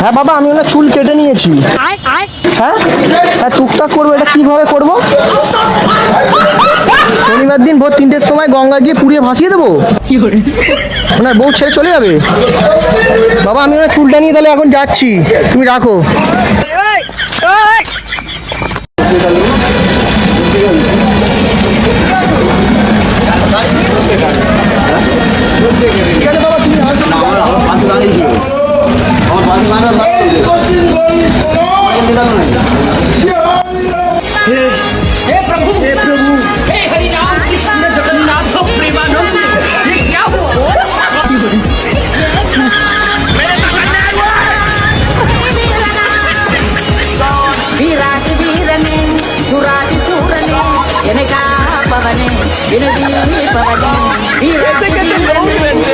হ্যাঁ বাবা, আমি ওনার চুল কেটে নিয়েছি। হ্যাঁ হ্যাঁ, টুকটাক করবো। এটা কীভাবে করবো? শনিবার দিন ভোর 3টের সময় গঙ্গা গিয়ে পুড়িয়ে ভাসিয়ে দেবো? ওনার বউ ছেড়ে চলে যাবে? বাবা, আমি ওনার চুলটা নিয়ে তাহলে এখন যাচ্ছি, তুমি রাখো। ঠিক আছে বাবা, তুমি हे प्रभु हे हरि राम कृष्ण जगन्नाथ प्रेमानंद ये क्या हुआ वीराज वीरने सुराज सूरने जनका पवने विनती पवने वीराज वीरने